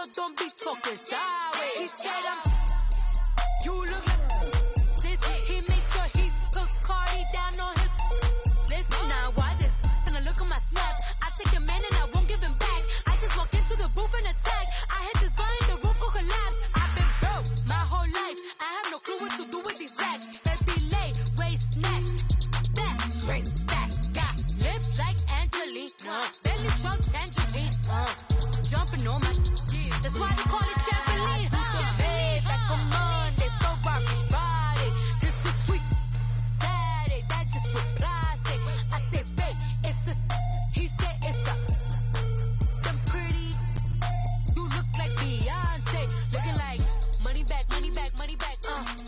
so don't be talking sideways. He said you look like this. He makes sure he put Cardi down on his list. Now why this? Gonna look at my snap. I think a man and I won't give him back. I just walked into the booth and attack. I had this guy in the room for collapse. I've been broke my whole life. I have no clue what to do with these racks. They be late, waist snacks. Back, straight back. Got lips like Angelina. Belly shrunk tangerine. Jumping on my knees. That's why they call it trampoline. Hey, back on Monday, so rocky Friday. This is sweet Saturday. That's just with plastic. I say, babe, it's a. He said it's a. Them pretty. You look like Beyonce. Looking like money back, money back, money back.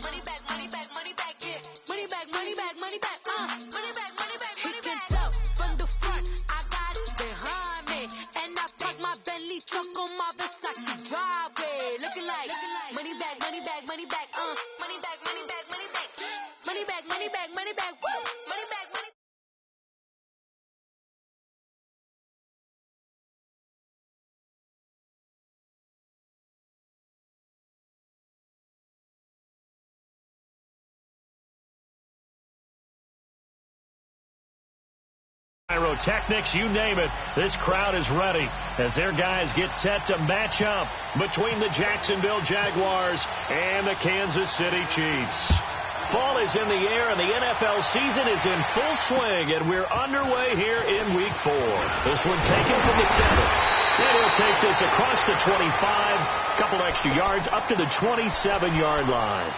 Money back, money back, money back. Yeah. Money back, money back, money back. Money back, money back, money back. He can tell from the front. I got it behind me. And I park my Bentley truck on my Versace driveway. Looking like money back, money back, money back. Money back, money back, money back. Money back, money back, money back. Woo! Money back, money. Pyrotechnics, you name it, this crowd is ready as their guys get set to match up between the Jacksonville Jaguars and the Kansas City Chiefs. Fall is in the air and the NFL season is in full swing, and we're underway here in Week 4. This one taken from the center. And he'll take this across the 25, a couple extra yards up to the 27-yard line.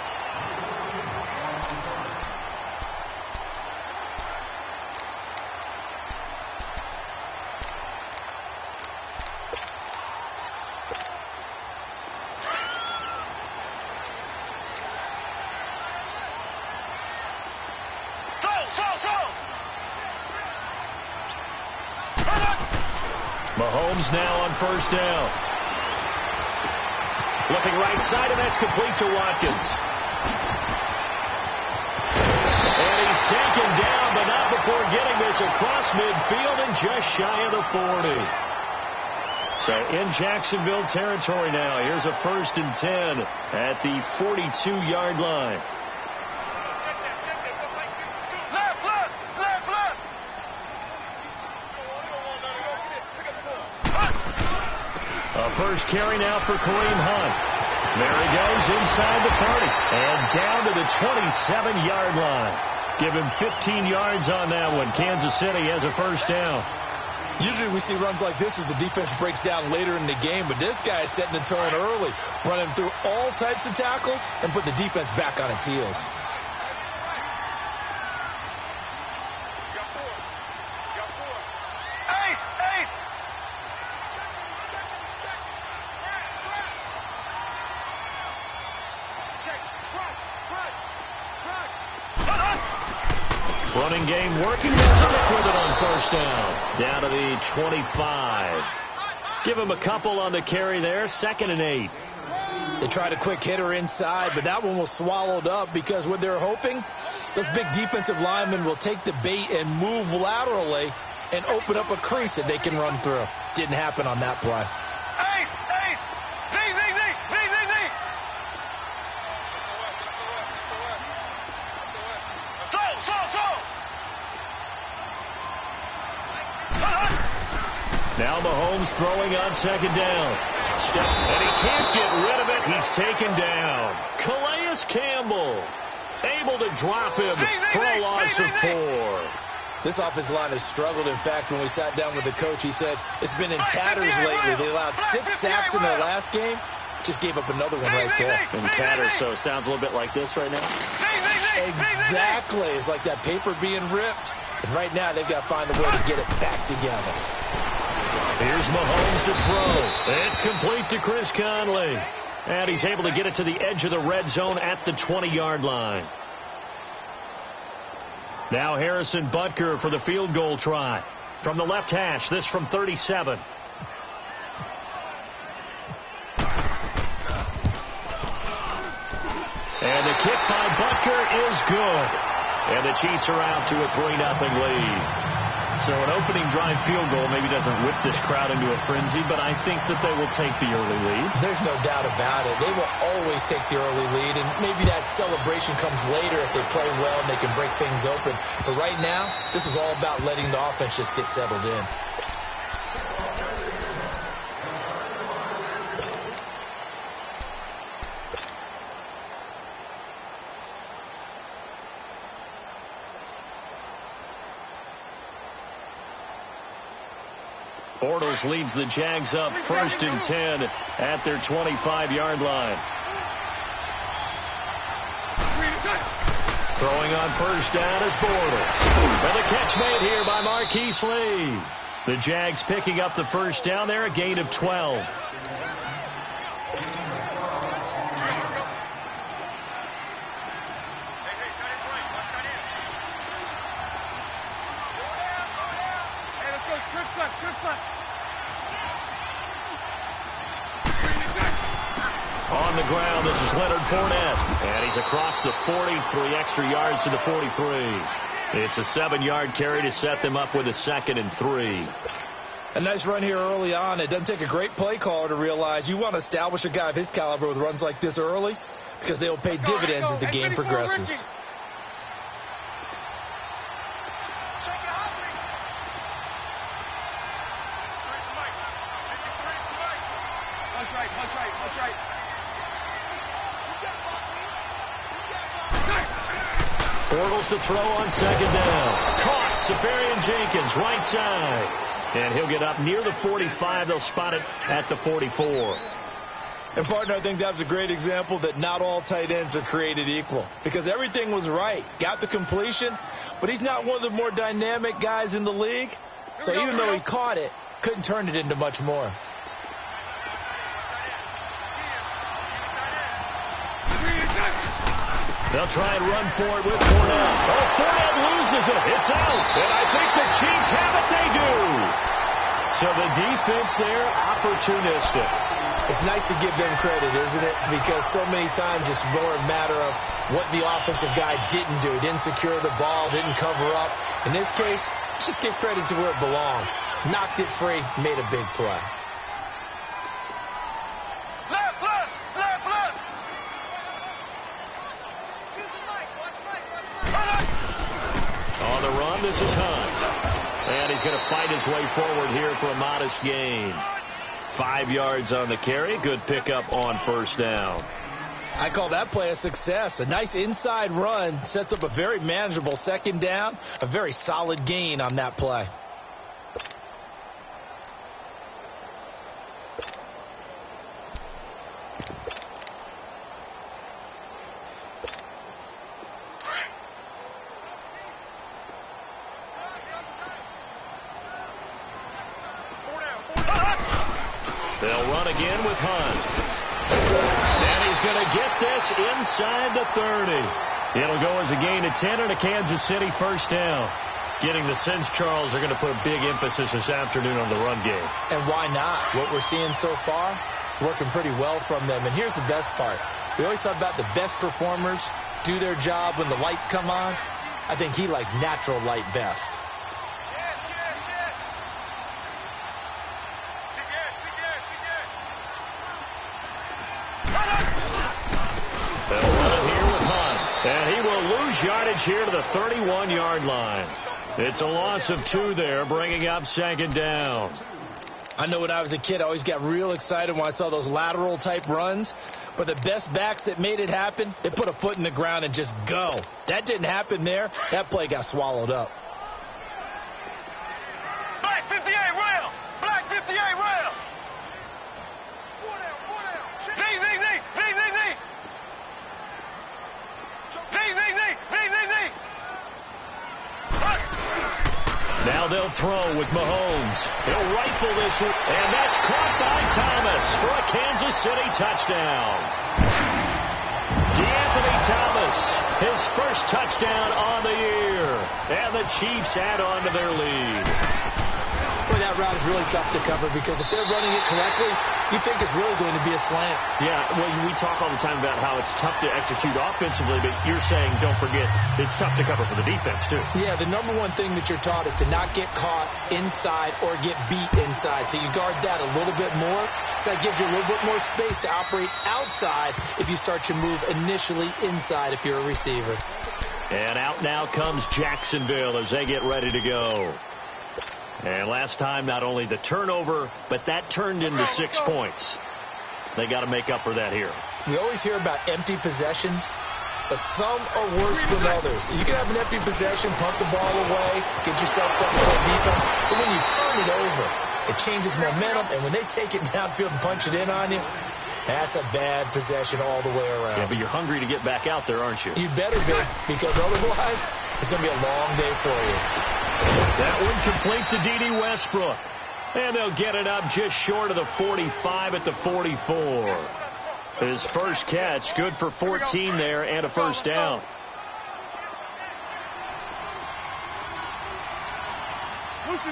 Mahomes now on first down. Looking right side, and that's complete to Watkins. And he's taken down, but not before getting this across midfield and just shy of the 40. So in Jacksonville territory now. Here's a 1st and 10 at the 42-yard line. First carry now for Kareem Hunt. There he goes inside the 30 and down to the 27-yard line. Give him 15 yards on that one. Kansas City has a first down. Usually we see runs like this as the defense breaks down later in the game, but this guy is setting the tone early, running through all types of tackles and put the defense back on its heels. Running game working. They'll stick with it on first down. Down to the 25. Give him a couple on the carry there. 2nd and 8. They tried a quick hitter inside, but that one was swallowed up because what they're hoping, those big defensive linemen will take the bait and move laterally and open up a crease that they can run through. Didn't happen on that play. Now Mahomes throwing on 2nd down. And he can't get rid of it. He's taken down. Calais Campbell able to drop him for a loss of 4. This offensive line has struggled. In fact, when we sat down with the coach, he said it's been in tatters lately. They allowed 6 sacks in their last game. Just gave up another one right there. In tatters, so it sounds a little bit like this right now. Exactly. It's like that paper being ripped. And right now, they've got to find a way to get it back together. Here's Mahomes to throw. It's complete to Chris Conley. And he's able to get it to the edge of the red zone at the 20-yard line. Now Harrison Butker for the field goal try. From the left hash, this from 37. And the kick by Butker is good. And the Chiefs are out to a 3-0 lead. So an opening drive field goal maybe doesn't whip this crowd into a frenzy, but I think that they will take the early lead. There's no doubt about it. They will always take the early lead, and maybe that celebration comes later if they play well and they can break things open. But right now, this is all about letting the offense just get settled in. Bortles leads the Jags up 1st and 10 at their 25-yard line. Throwing on 1st down is Bortles. And the catch made here by Marquise Lee. The Jags picking up the 1st down there, a gain of 12. On the ground, this is Leonard Fournette. And he's across the 40, 3 extra yards to the 43. It's a 7-yard carry to set them up with a 2nd and 3. A nice run here early on. It doesn't take a great play caller to realize you want to establish a guy of his caliber with runs like this early because they will pay dividends as the game progresses. Bortles to throw on 2nd down. Caught. Safarian Jenkins, right side. And he'll get up near the 45. They'll spot it at the 44. And, partner, I think that's a great example that not all tight ends are created equal. Because everything was right. Got the completion, but he's not one of the more dynamic guys in the league. So even though he caught it, couldn't turn it into much more. They'll try and run for it with Fournette. Oh, Fournette loses it. It's out. And I think the Chiefs have it. They do. So the defense there, opportunistic. It's nice to give them credit, isn't it? Because so many times it's more a matter of what the offensive guy didn't do. Didn't secure the ball, didn't cover up. In this case, let's just give credit to where it belongs. Knocked it free, made a big play. On the run, this is Hunt. And he's going to fight his way forward here for a modest gain. 5 yards on the carry. Good pickup on 1st down. I call that play a success. A nice inside run sets up a very manageable 2nd down. A very solid gain on that play. They'll run again with Hunt. And he's going to get this inside the 30. It'll go as a gain of 10 and a Kansas City 1st down. Getting the sense, Charles, are going to put a big emphasis this afternoon on the run game. And why not? What we're seeing so far, working pretty well from them. And here's the best part. We always talk about the best performers do their job when the lights come on. I think he likes natural light best. They'll run it here with Hunt. And he will lose yardage here to the 31-yard line. It's a loss of 2 there, bringing up 2nd down. I know when I was a kid, I always got real excited when I saw those lateral-type runs. But the best backs that made it happen, they put a foot in the ground and just go. That didn't happen there. That play got swallowed up. Black 58 rail! Black 58 rail! Now they'll throw with Mahomes. He'll rifle this one, and that's caught by Thomas for a Kansas City touchdown. DeAnthony Thomas, his 1st touchdown on the year, and the Chiefs add on to their lead. Boy, that route is really tough to cover because if they're running it correctly, you think it's really going to be a slant. Yeah, well, we talk all the time about how it's tough to execute offensively, but you're saying, don't forget, it's tough to cover for the defense, too. Yeah, the number one thing that you're taught is to not get caught inside or get beat inside. So you guard that a little bit more. So that gives you a little bit more space to operate outside if you start your move initially inside if you're a receiver. And out now comes Jacksonville as they get ready to go. And last time, not only the turnover, but that turned into 6 points. They got to make up for that here. We always hear about empty possessions, but some are worse than others. You can have an empty possession, punt the ball away, get yourself something for defense, but when you turn it over, it changes momentum, and when they take it downfield and punch it in on you, that's a bad possession all the way around. Yeah, but you're hungry to get back out there, aren't you? You better be, because otherwise, it's going to be a long day for you. That one complete to D.D. Westbrook. And they'll get it up just short of the 45 at the 44. His first catch, good for 14 there and a first down. Lucy.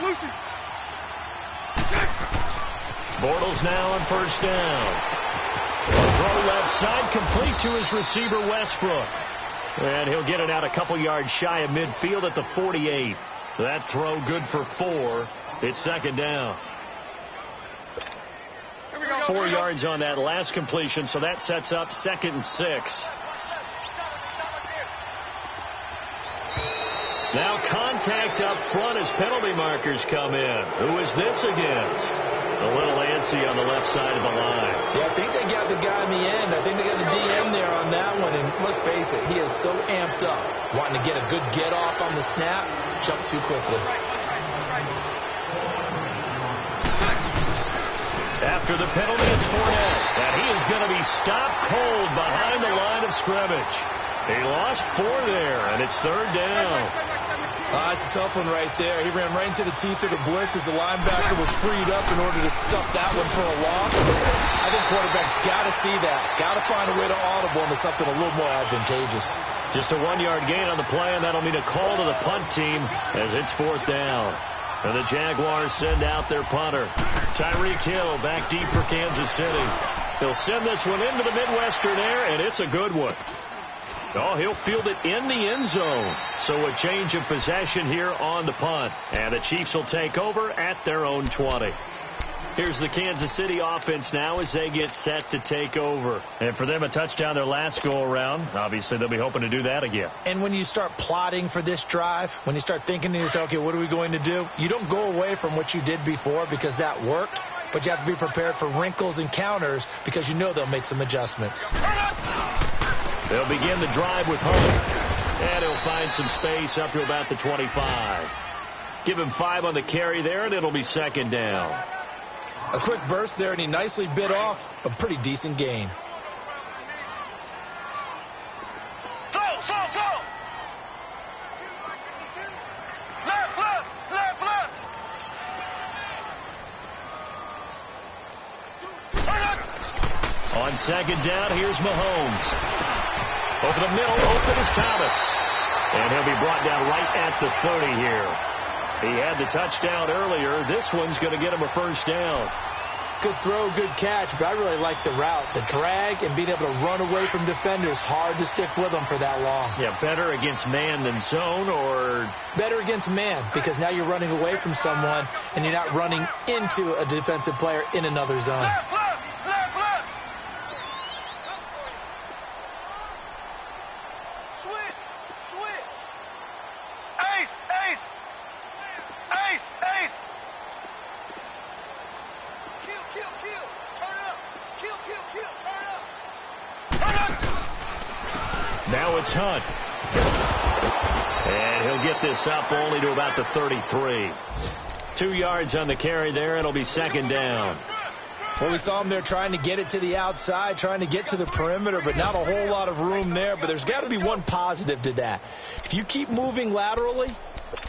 Bortles now on first down. Throw left side, complete to his receiver, Westbrook. And he'll get it out a couple yards shy of midfield at the 48. That throw good for 4. It's second down. 4 yards on that last completion, so that sets up 2nd and 6. Now contact up front as penalty markers come in. Who is this against? A little antsy on the left side of the line. Yeah, I think they got the guy in the end. I think they got the DM there on that one. And let's face it, he is so amped up, wanting to get a good get off on the snap, jump too quickly. After the penalty, it's Fournette. And he is going to be stopped cold behind the line of scrimmage. He lost 4 there, and it's 3rd down. That's a tough one right there. He ran right into the teeth of the blitz as the linebacker was freed up in order to stuff that one for a loss. I think quarterbacks got to see that. Got to find a way to audible into something a little more advantageous. Just a 1-yard gain on the play, and that'll mean a call to the punt team as it's 4th down. And the Jaguars send out their punter. Tyreek Hill back deep for Kansas City. He'll send this one into the Midwestern air, and it's a good one. Oh, he'll field it in the end zone. So a change of possession here on the punt. And the Chiefs will take over at their own 20. Here's the Kansas City offense now as they get set to take over. And for them, a touchdown their last go-around. Obviously, they'll be hoping to do that again. And when you start plotting for this drive, when you start thinking to yourself, okay, what are we going to do? You don't go away from what you did before because that worked. But you have to be prepared for wrinkles and counters because you know they'll make some adjustments. They'll begin the drive with Hunt. And he'll find some space up to about the 25. Give him 5 on the carry there, and it'll be 2nd down. A quick burst there, and he nicely bit off a pretty decent gain. Slow. Left. On 2nd down, here's Mahomes. Over the middle, open is Thomas. And he'll be brought down right at the 30 here. He had the touchdown earlier. This one's going to get him a first down. Good throw, good catch, but I really like the route. The drag and being able to run away from defenders, hard to stick with them for that long. Yeah, better against man than zone, or? Better against man, because now you're running away from someone and you're not running into a defensive player in another zone. Left. Switch. Ace. Kill. Turn up. Kill. Turn up. Now it's Hunt. And he'll get this up only to about the 33. 2 yards on the carry there. It'll be 2nd down. Well, we saw him there trying to get it to the outside, trying to get to the perimeter, but not a whole lot of room there. But there's got to be one positive to that. If you keep moving laterally,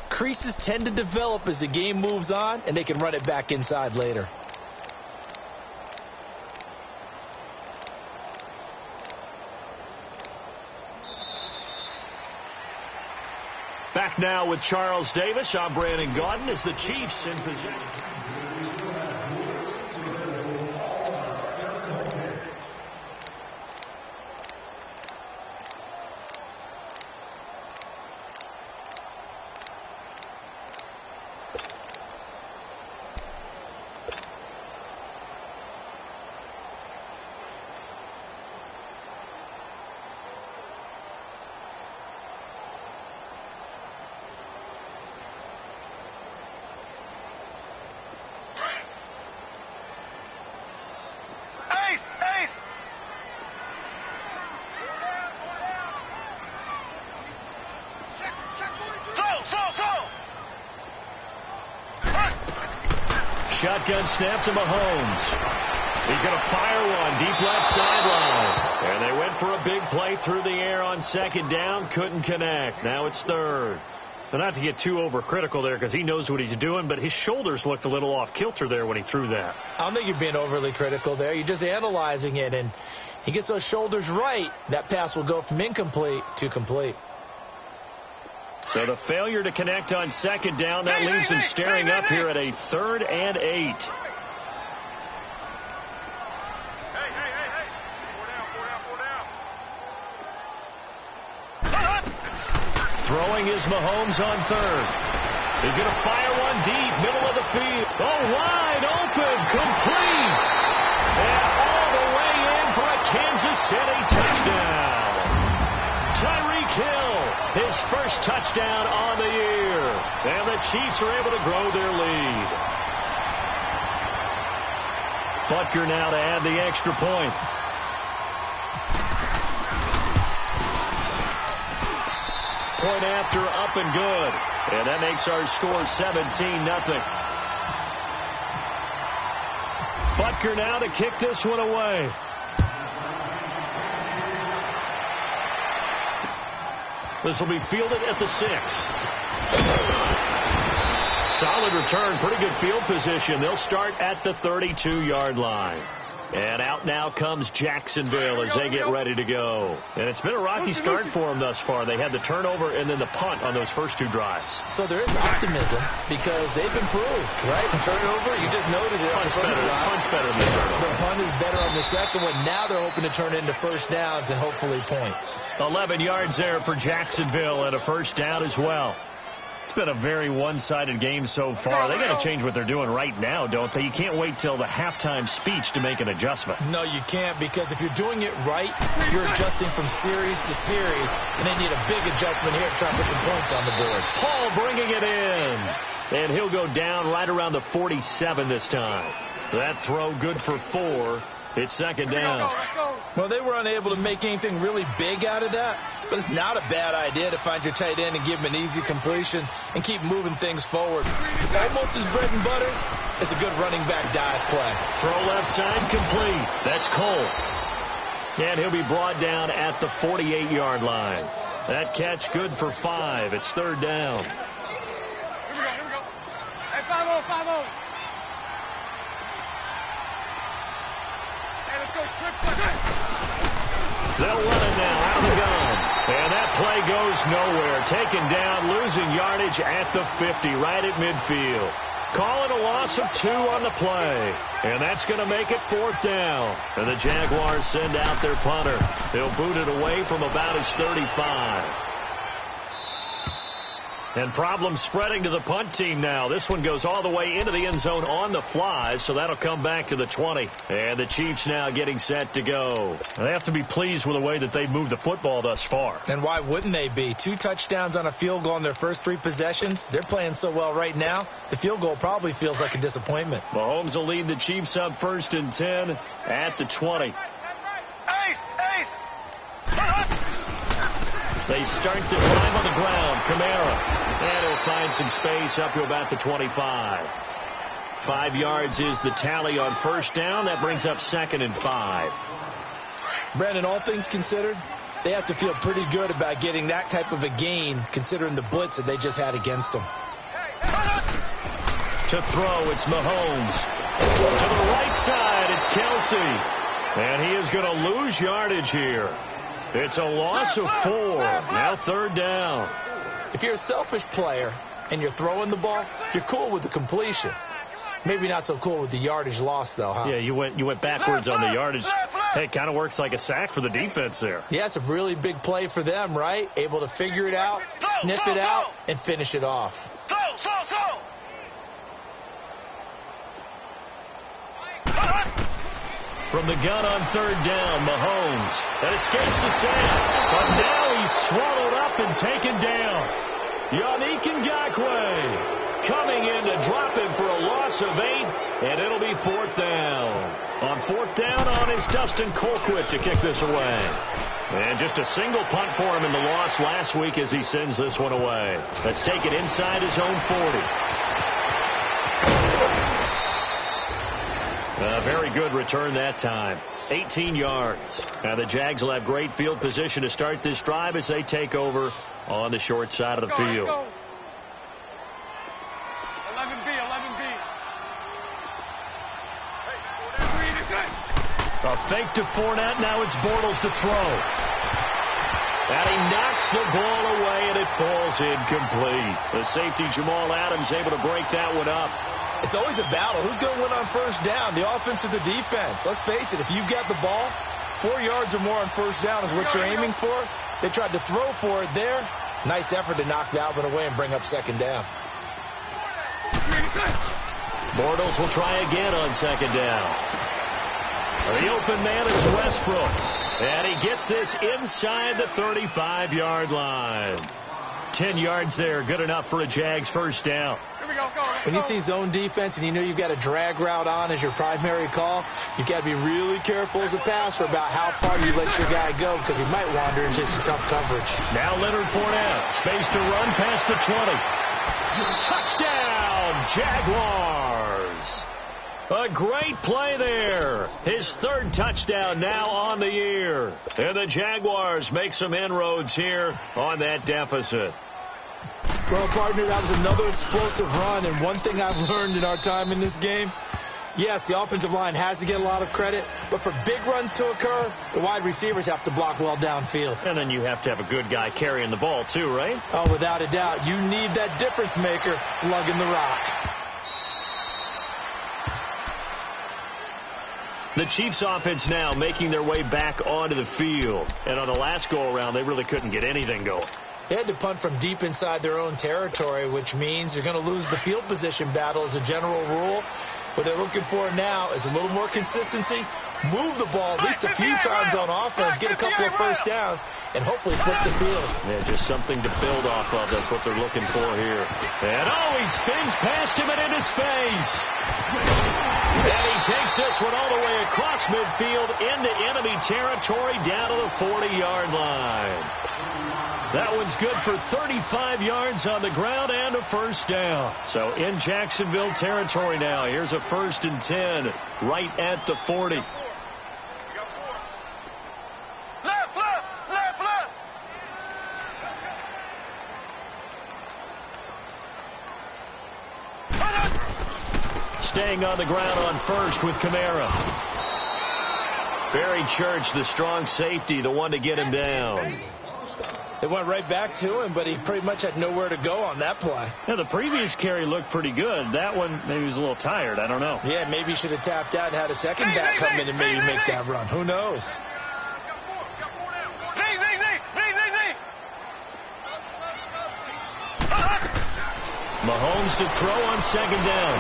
creases tend to develop as the game moves on, and they can run it back inside later. Back Back now with Charles Davis. I'm Brandon Gaudin as the Chiefs in possession. Shotgun snap to Mahomes. He's going to fire one deep left sideline. And they went for a big play through the air on second down. Couldn't connect. Now it's third. But not to get too overcritical there because he knows what he's doing, but his shoulders looked a little off kilter there when he threw that. I don't think you're being overly critical there. You're just analyzing it, and he gets those shoulders right. That pass will go from incomplete to complete. So the failure to connect on second down, that leaves him staring up here at a 3rd and 8. Throwing is Mahomes on third. He's going to fire one deep, middle of the field. Oh, wide open, complete. And all the way in for a Kansas City touchdown. Tyreek Hill, his first touchdown on the year. And the Chiefs are able to grow their lead. Butker now to add the extra point. Point after, up and good. And that makes our score 17-0. Butker now to kick this one away. This will be fielded at the 6. Solid return, pretty good field position. They'll start at the 32-yard line. And out now comes Jacksonville as they get ready to go. And it's been a rocky start for them thus far. They had the turnover and then the punt on those first 2 drives. So there is optimism because they've improved, right? Turnover, you just noted it. Punt's better than the turnover. The punt is better on the second one. Now they're hoping to turn it into first downs and hopefully points. 11 yards there for Jacksonville and a first down as well. It's been a very one-sided game so far. They got to change what they're doing right now, don't they? You can't wait till the halftime speech to make an adjustment. No, you can't, because if you're doing it right, you're adjusting from series to series, and they need a big adjustment here to try and put some points on the board. Paul bringing it in, and he'll go down right around the 47 this time. That throw good for 4. It's second down. Well, they were unable to make anything really big out of that, but it's not a bad idea to find your tight end and give him an easy completion and keep moving things forward. Almost his bread and butter. It's a good running back dive play. Throw left side complete. That's Cole. And he'll be brought down at the 48-yard line. That catch good for 5. It's third down. Here we go. Hey, 5-0. They'll run it now out of the gun. And that play goes nowhere. Taken down, losing yardage at the 50, right at midfield. Calling a loss of 2 on the play. And that's going to make it fourth down. And the Jaguars send out their punter. They'll boot it away from about his 35. And problems spreading to the punt team now. This one goes all the way into the end zone on the fly, so that'll come back to the 20. And the Chiefs now getting set to go. They have to be pleased with the way that they've moved the football thus far. And why wouldn't they be? 2 touchdowns on a field goal in their first 3 possessions. They're playing so well right now, the field goal probably feels like a disappointment. Mahomes will lead the Chiefs up 1st and 10 at the 20. They start the drive on the ground. Kamara. And he'll find some space up to about the 25. 5 yards is the tally on first down. That brings up 2nd and 5. Brandon, all things considered, they have to feel pretty good about getting that type of a gain considering the blitz that they just had against them. To throw, it's Mahomes. To the right side, it's Kelsey. And he is going to lose yardage here. It's a loss of 4. Now third down. If you're a selfish player and you're throwing the ball, you're cool with the completion. Maybe not so cool with the yardage loss, though, huh? Yeah, you went backwards on the yardage. Hey, it kind of works like a sack for the defense there. Yeah, it's a really big play for them, right? Able to figure it out, sniff it out, and finish it off. From the gun on third down, Mahomes. That escapes the sack. But now he's swallowed up and taken down. Yannick Ngakoue coming in to drop him for a loss of 8, and it'll be fourth down. On fourth down is Dustin Colquitt to kick this away. And just a single punt for him in the loss last week as he sends this one away. Let's take it inside his own 40. A very good return that time. 18 yards. Now the Jags will have great field position to start this drive as they take over on the short side of the field. 11B. A fake to Fournette. Now it's Bortles to throw. And he knocks the ball away, and it falls incomplete. The safety, Jamal Adams, able to break that one up. It's always a battle. Who's going to win on first down, the offense or the defense? Let's face it, if you've got the ball, 4 yards or more on first down is what you're aiming for. They tried to throw for it there. Nice effort to knock that one away and bring up second down. Bortles will try again on second down. The open man is Westbrook. And he gets this inside the 35-yard line. 10 yards there, good enough for a Jags first down. When you see zone defense and you know you've got a drag route on as your primary call, you've got to be really careful as a passer about how far you let your guy go because he might wander into some tough coverage. Now Leonard Fournette, space to run past the 20. Touchdown, Jaguars. A great play there. His third touchdown now on the year. And the Jaguars make some inroads here on that deficit. Well, partner, that was another explosive run, and one thing I've learned in our time in this game, yes, the offensive line has to get a lot of credit, but for big runs to occur, the wide receivers have to block well downfield. And then you have to have a good guy carrying the ball too, right? Oh, without a doubt. You need that difference maker lugging the rock. The Chiefs offense now making their way back onto the field. And on the last go-around, they really couldn't get anything going. They had to punt from deep inside their own territory, which means you're going to lose the field position battle as a general rule. What they're looking for now is a little more consistency, move the ball at least a few times on offense, get a couple of first downs, and hopefully flip the field. Yeah, just something to build off of. That's what they're looking for here. And he spins past him and into space. And he takes this one all the way across midfield into enemy territory down to the 40-yard line. That one's good for 35 yards on the ground and a first down. So in Jacksonville territory now. Here's a 1st and 10 right at the 40. Left. Staying on the ground on first with Kamara. Barry Church, the strong safety, the one to get him down. They went right back to him, but he pretty much had nowhere to go on that play. Yeah, the previous carry looked pretty good. That one, maybe he was a little tired. I don't know. Yeah, maybe he should have tapped out and had a second back come in and maybe make that run. Who knows? Mahomes to throw on second down.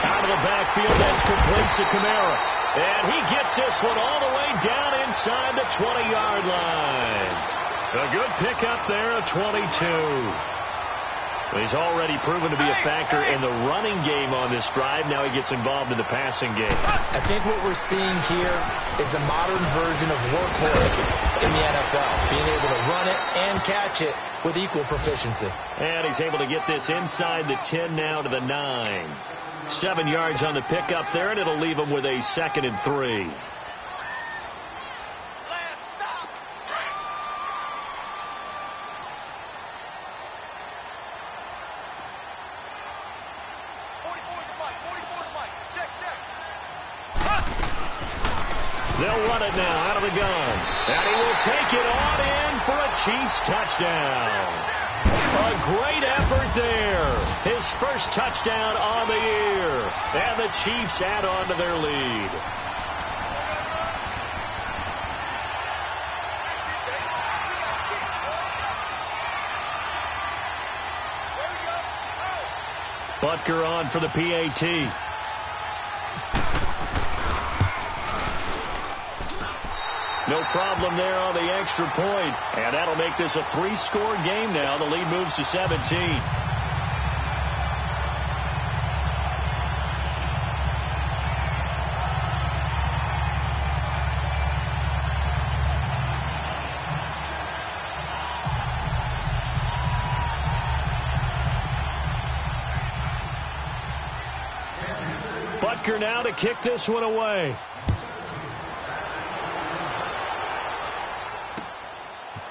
Out of the backfield, that's complete to Kamara. And he gets this one all the way down inside the 20-yard line. A good pickup there, a 22. He's already proven to be a factor in the running game on this drive. Now he gets involved in the passing game. I think what we're seeing here is the modern version of workhorse in the NFL. Being able to run it and catch it with equal proficiency. And he's able to get this inside the 10 now to the 9. 7 yards on the pickup there, and it'll leave him with a 2nd and 3. They'll run it now out of the gun. And he will take it on in for a Chiefs touchdown. A great effort there. His first touchdown on the year. And the Chiefs add on to their lead. Butker on for the PAT. No problem there on the extra point. And that'll make this a 3-score game now. The lead moves to 17. Butker now to kick this one away.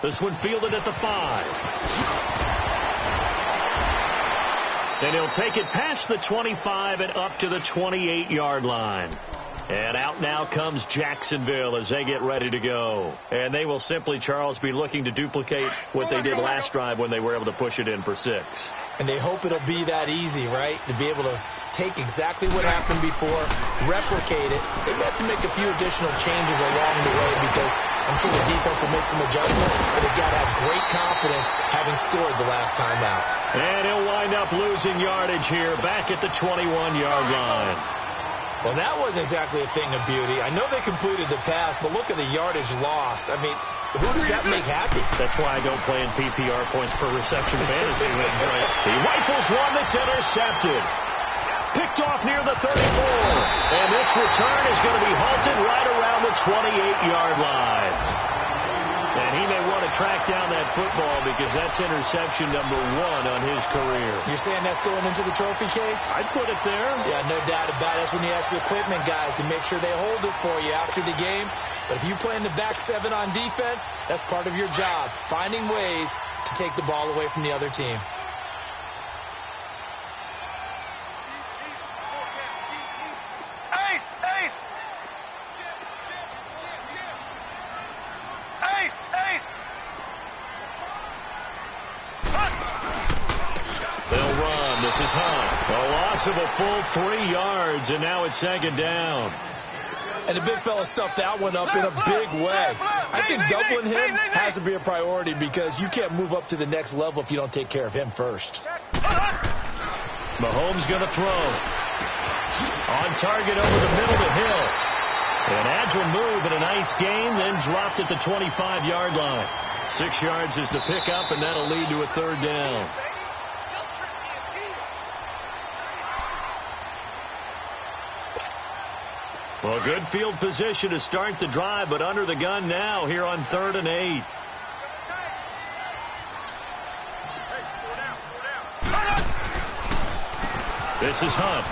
This one fielded at the 5. And he'll take it past the 25 and up to the 28-yard line. And out now comes Jacksonville as they get ready to go. And they will simply, Charles, be looking to duplicate what they did last drive when they were able to push it in for 6. And they hope it'll be that easy, right? To be able to take exactly what happened before, replicate it. They have to make a few additional changes along the way because I'm sure the defense will make some adjustments, but they've got to have great confidence having scored the last time out. And he'll wind up losing yardage here back at the 21-yard line. Well, that wasn't exactly a thing of beauty. I know they completed the pass, but look at the yardage lost. I mean, who does that make happy? That's why I don't play in PPR points per reception fantasy leagues, right? He rifles one that's intercepted. Picked off near the 34. And this return is going to be halted right around the 28-yard line. And he may want to track down that football because that's interception number 1 on his career. You're saying that's going into the trophy case? I'd put it there. Yeah, no doubt about it. That's when you ask the equipment guys to make sure they hold it for you after the game. But if you play in the back 7 on defense, that's part of your job, finding ways to take the ball away from the other team. This is Hunt. A loss of a full 3 yards, and now it's 2nd down. And the big fella stuffed that one up in a big way. I think doubling him has to be a priority because you can't move up to the next level if you don't take care of him first. Mahomes going to throw. On target over the middle to Hill. An agile move and a nice gain, then dropped at the 25-yard line. 6 yards is the pickup, and that'll lead to a 3rd down. Well, good field position to start the drive, but under the gun now here on 3rd and 8. This is Hunt.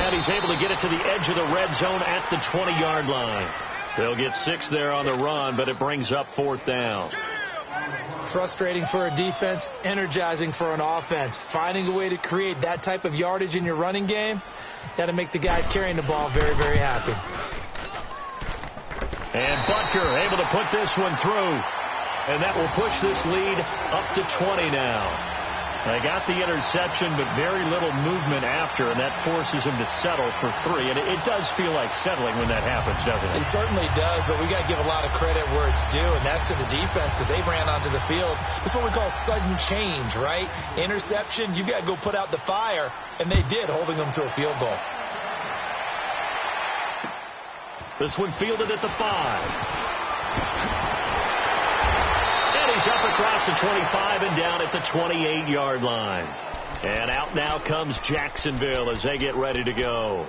And he's able to get it to the edge of the red zone at the 20-yard line. They'll get 6 there on the run, but it brings up 4th down. Frustrating for a defense, energizing for an offense. Finding a way to create that type of yardage in your running game, got to make the guys carrying the ball very, very happy. And Butker able to put this one through. And that will push this lead up to 20 now. They got the interception, but very little movement after, and that forces him to settle for 3. And it does feel like settling when that happens, doesn't it? It certainly does, but we got to give a lot of credit where it's due, and that's to the defense because they ran onto the field. It's what we call sudden change, right? Interception, you got to go put out the fire, and they did, holding them to a field goal. This one fielded at the 5. He's up across the 25 and down at the 28-yard line. And out now comes Jacksonville as they get ready to go.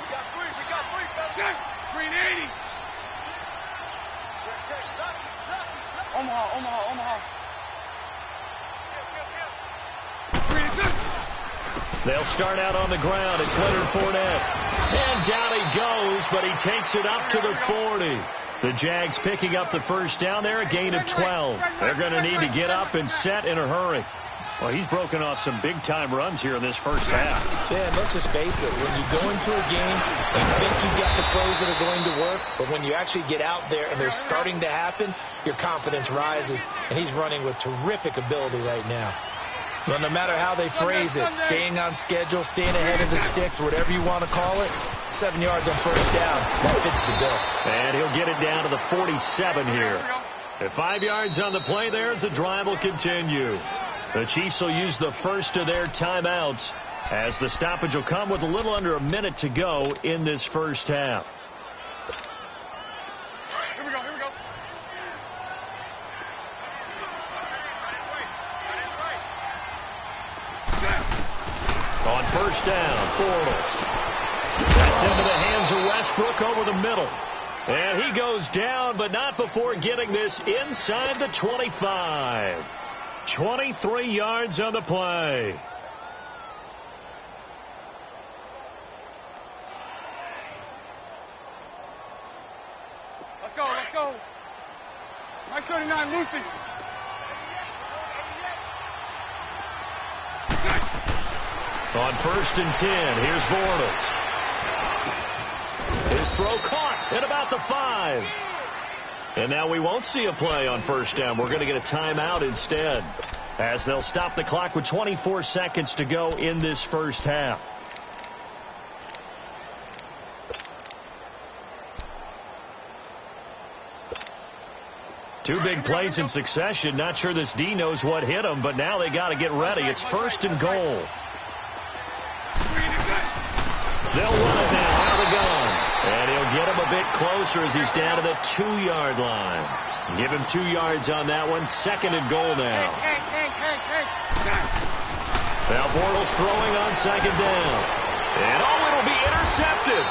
We got three, fellas. Check. Green 80. Check. Omaha. They'll start out on the ground. It's Leonard Fournette. And down he goes, but he takes it up to the 40. The Jags picking up the first down there, a gain of 12. They're going to need to get up and set in a hurry. Well, he's broken off some big-time runs here in this first half. Yeah, and let's just face it. When you go into a game, you think you've got the plays that are going to work, but when you actually get out there and they're starting to happen, your confidence rises, and he's running with terrific ability right now. But no matter how they phrase it, staying on schedule, staying ahead of the sticks, whatever you want to call it, 7 yards on first down, that fits the bill. And he'll get it down to the 47 here. At 5 yards on the play there, as the drive will continue. The Chiefs will use the first of their timeouts as the stoppage will come with a little under a minute to go in this first half. Here we go. On first down, Bortles. That's into the hands of Westbrook over the middle. And he goes down, but not before getting this inside the 25. 23 yards on the play. Let's go. Mike 39, Lucy. On first and 10, here's Bortles. His throw caught at about the 5. And now we won't see a play on first down. We're going to get a timeout instead, as they'll stop the clock with 24 seconds to go in this first half. Two big plays in succession. Not sure this D knows what hit him, but now they got to get ready. It's first and goal. They'll run it now out of the gun. And he'll get him a bit closer as he's down to the 2-yard line. Give him 2 yards on that one. Second and goal now. Now Bortles throwing on second down. And it'll be intercepted.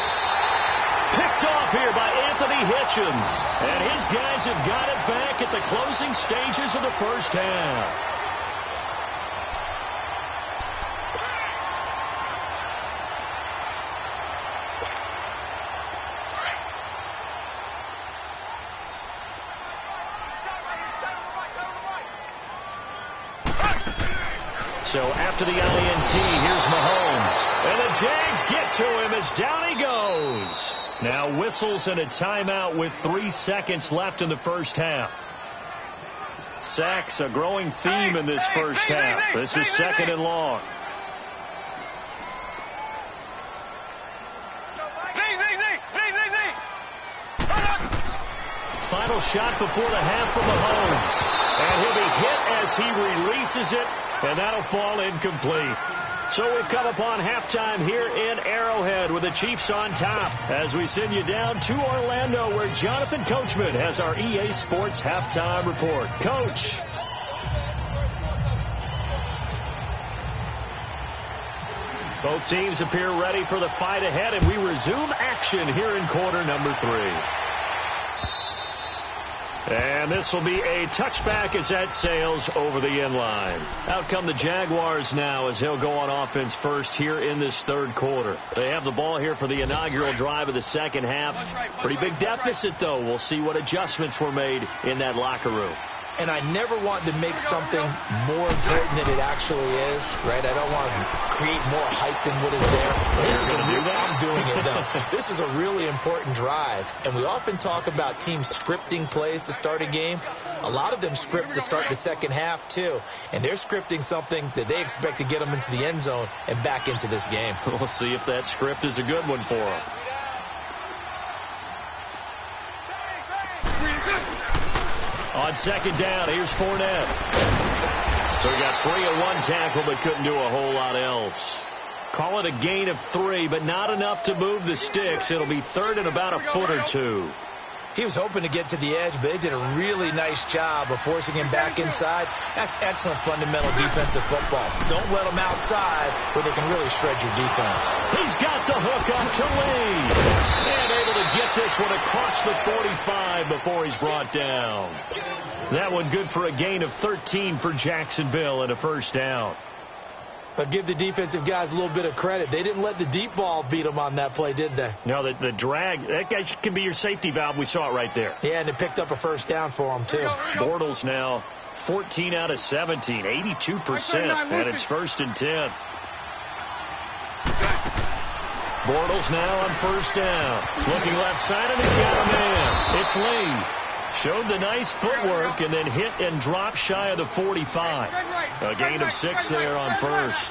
Picked off here by Anthony Hitchens. And his guys have got it back at the closing stages of the first half. So after the INT, here's Mahomes. And the Jags get to him as down he goes. Now whistles and a timeout with 3 seconds left in the first half. Sacks, a growing theme in this first half. This is second and long. Final shot before the half for Mahomes. And he'll be hit as he releases it, and that'll fall incomplete. So we've come upon halftime here in Arrowhead with the Chiefs on top as we send you down to Orlando where Jonathan Coachman has our EA Sports halftime report. Coach. Both teams appear ready for the fight ahead, and we resume action here in quarter number 3. And this will be a touchback as that sails over the end line. Out come the Jaguars now as they'll go on offense first here in this third quarter. They have the ball here for the inaugural drive of the second half. Pretty big deficit, though. We'll see what adjustments were made in that locker room. And I never want to make something more important than it actually is, right? I don't want to create more hype than what is there. I'm doing it, though. This is a really important drive. And we often talk about teams scripting plays to start a game. A lot of them script to start the second half, too. And they're scripting something that they expect to get them into the end zone and back into this game. We'll see if that script is a good one for them. On second down, here's Fournette. So he got free of one tackle, but couldn't do a whole lot else. Call it a gain of 3, but not enough to move the sticks. It'll be third and about a foot or 2. He was hoping to get to the edge, but they did a really nice job of forcing him back inside. That's excellent fundamental defensive football. Don't let them outside where they can really shred your defense. He's got the hook up to Lee. And able to get this one across the 45 before he's brought down. That one good for a gain of 13 for Jacksonville and a first down. But give the defensive guys a little bit of credit. They didn't let the deep ball beat them on that play, did they? No, the drag, that guy can be your safety valve. We saw it right there. Yeah, and it picked up a first down for them, too. Bortles now 14 out of 17, 82%, and it's 1st and 10. Bortles now on 1st down. Looking left side, and he's got a man. It's Lee. Showed the nice footwork and then hit and dropped shy of the 45. A gain of 6 there on 1st.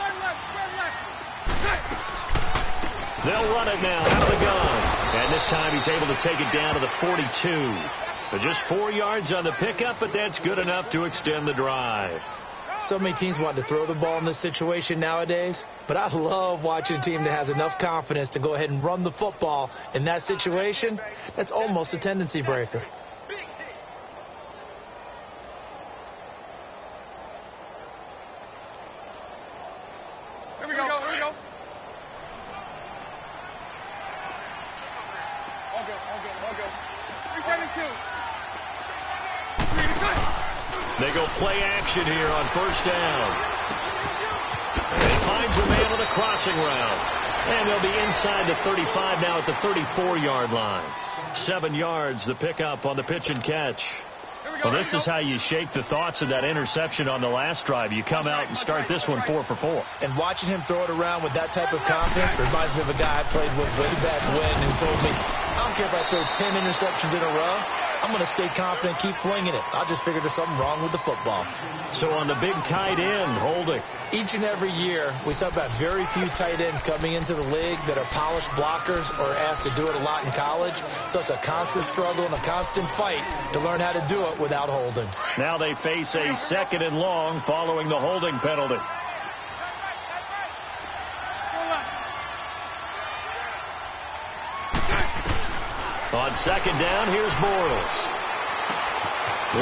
They'll run it now out of the gun. And this time he's able to take it down to the 42. Just 4 yards on the pickup, but that's good enough to extend the drive. So many teams want to throw the ball in this situation nowadays, but I love watching a team that has enough confidence to go ahead and run the football in that situation. That's almost a tendency breaker. Here we go. All good. 372. They go play action here on 1st down. And he finds a man on the crossing route. And they'll be inside the 35 now at the 34-yard line. 7 yards, the pickup on the pitch and catch. Well, this is how you shake the thoughts of that interception on the last drive. You come out and start this one 4 for 4. And watching him throw it around with that type of confidence reminds me of a guy I played with way back when who told me, I don't care if I throw 10 interceptions in a row. I'm going to stay confident, keep flinging it. I just figured there's something wrong with the football. So on the big tight end, Holding. Each and every year, we talk about very few tight ends coming into the league that are polished blockers or asked to do it a lot in college. So it's a constant struggle and a constant fight to learn how to do it without holding. Now they face a 2nd and long following the holding penalty. On 2nd down, here's Bortles.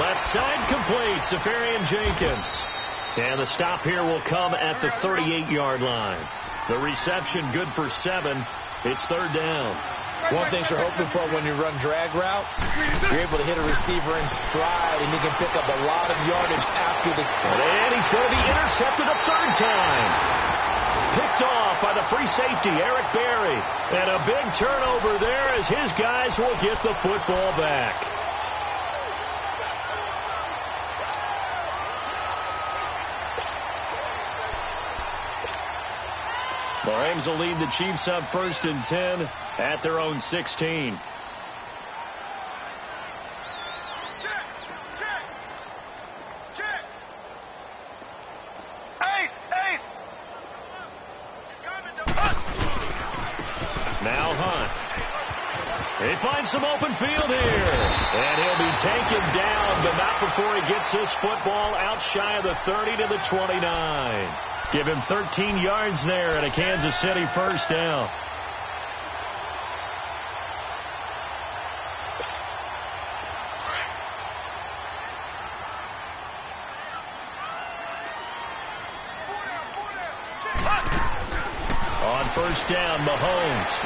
Left side complete, Safarian Jenkins. And the stop here will come at the 38-yard line. The reception good for 7. It's 3rd down. One thing you're hoping for when you run drag routes, you're able to hit a receiver in stride, and he can pick up a lot of yardage after the... And he's going to be intercepted a 3rd time. Picked off by the free safety, Eric Berry. And a big turnover there as his guys will get the football back. The Rams will lead the Chiefs up 1st and 10 at their own 16. Now Hunt. He finds some open field here. And he'll be taken down, but not before he gets this football out shy of the 30 to the 29. Give him 13 yards there and a Kansas City 1st down. On 1st down, Mahomes.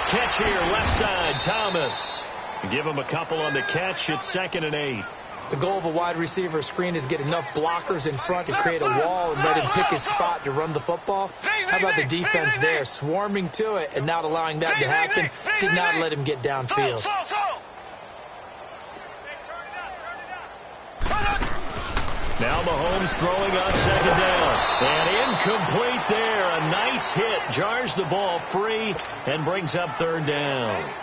Catch here, left side, Thomas. Give him a couple on the catch. It's 2nd and 8. The goal of a wide receiver screen is get enough blockers in front to create a wall and let him pick his spot to run the football. How about the defense there, swarming to it and not allowing that to happen? Did not let him get downfield. Now Mahomes throwing on 2nd down. And incomplete there. A nice hit. Jars the ball free and brings up 3rd down.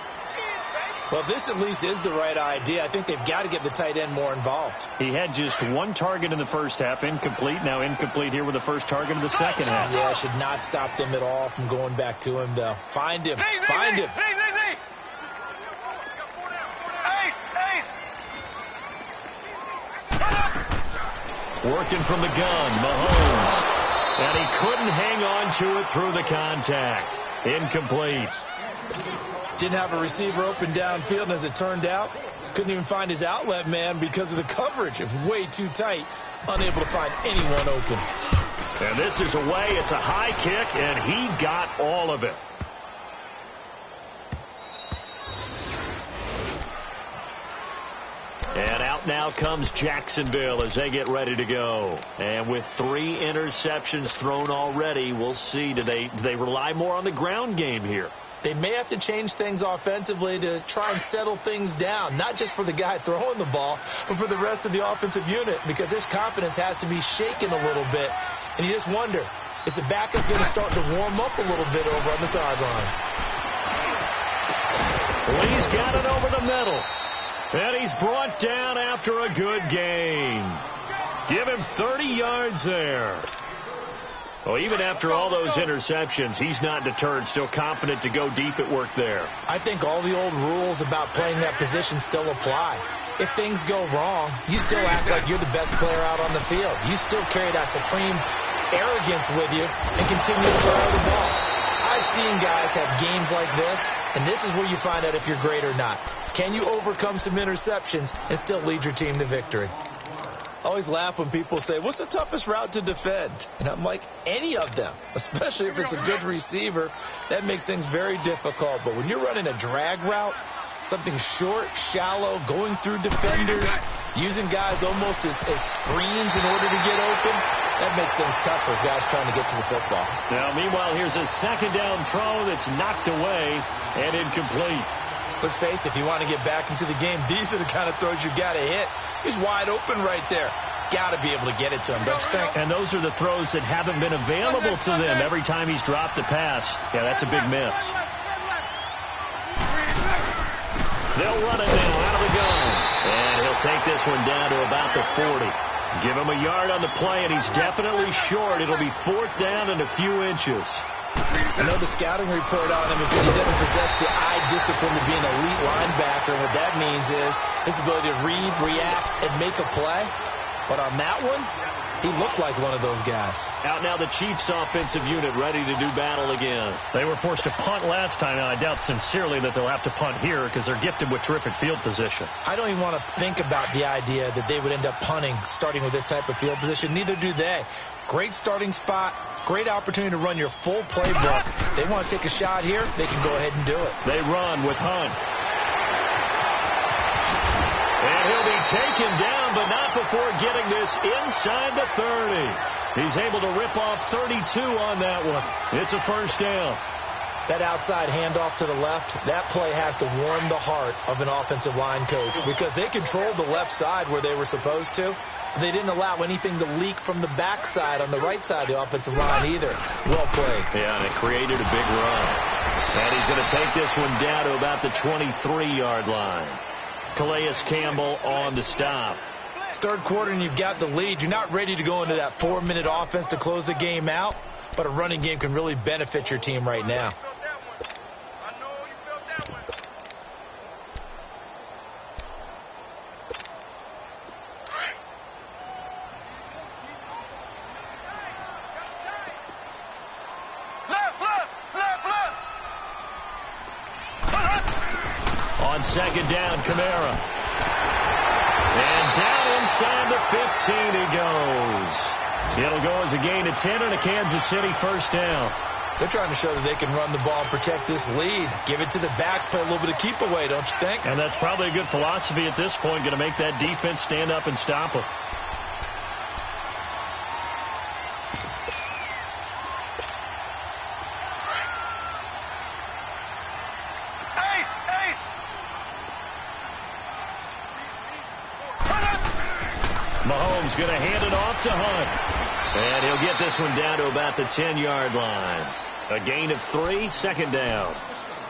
Well, this at least is the right idea. I think they've got to get the tight end more involved. He had just 1 target in the first half, incomplete. Now incomplete here with the first target of the second half. Yeah, should not stop them at all from going back to him, though. Find him. Find him. Working from the gun, Mahomes. And he couldn't hang on to it through the contact. Incomplete. Didn't have a receiver open downfield, and as it turned out, couldn't even find his outlet man because of the coverage. It was way too tight, unable to find anyone open. And this is away. It's a high kick, and he got all of it. And out now comes Jacksonville as they get ready to go. And with 3 interceptions thrown already, we'll see. Do they rely more on the ground game here? they may have to change things offensively to try and settle things down, not just for the guy throwing the ball, but for the rest of the offensive unit, because his confidence has to be shaken a little bit. And you just wonder, is the backup going to start to warm up a little bit over on the sideline? Lee's got it over the middle. And he's brought down after a good gain. Give him 30 yards there. Well, even after all those interceptions, he's not deterred, still confident to go deep at work there. I think all the old rules about playing that position still apply. If things go wrong, you still act like you're the best player out on the field. You still carry that supreme arrogance with you and continue to throw the ball. I've seen guys have games like this, and this is where you find out if you're great or not. Can you overcome some interceptions and still lead your team to victory? I always laugh when people say, what's the toughest route to defend? And I'm like, any of them, especially if it's a good receiver. That makes things very difficult. But when you're running a drag route, something short, shallow, going through defenders, using guys almost as screens in order to get open, that makes things tougher, guys trying to get to the football. Now, meanwhile, here's a second down throw that's knocked away and incomplete. Let's face it, if you want to get back into the game, these are the kind of throws you got to hit. He's wide open right there. Got to be able to get it to him, don't you think? And those are the throws that haven't been available to them every time he's dropped a pass. Yeah, that's a big miss. They'll run it now out of the gun. And he'll take this one down to about the 40. Give him a yard on the play, and he's definitely short. It'll be fourth down and a few inches. I know the scouting report on him is that he doesn't possess the eye discipline to be an elite linebacker. And what that means is his ability to read, react, and make a play. But on that one, he looked like one of those guys. Out now the Chiefs offensive unit ready to do battle again. They were forced to punt last time, and I doubt sincerely that they'll have to punt here because they're gifted with terrific field position. I don't even want to think about the idea that they would end up punting starting with this type of field position. Neither do they. Great starting spot, great opportunity to run your full playbook. They want to take a shot here, they can go ahead and do it. They run with Hunt. And he'll be taken down, but not before getting this inside the 30. He's able to rip off 32 on that one. It's a first down. That outside handoff to the left, that play has to warm the heart of an offensive line coach because they controlled the left side where they were supposed to. They didn't allow anything to leak from the backside on the right side of the offensive line either. Well played. Yeah, and it created a big run. And he's going to take this one down to about the 23-yard line. Calais Campbell on the stop. Third quarter and you've got the lead. You're not ready to go into that 4-minute offense to close the game out, but a running game can really benefit your team right now. On second down, Kamara. And down inside the 15 he goes. It'll go as a gain of 10 and a Kansas City first down. They're trying to show that they can run the ball and protect this lead. Give it to the backs, play a little bit of keep away, don't you think? And that's probably a good philosophy at this point, going to make that defense stand up and stop them. Mahomes going to hand it off to Hunt. And he'll get this one down to about the 10-yard line. A gain of 3, second down.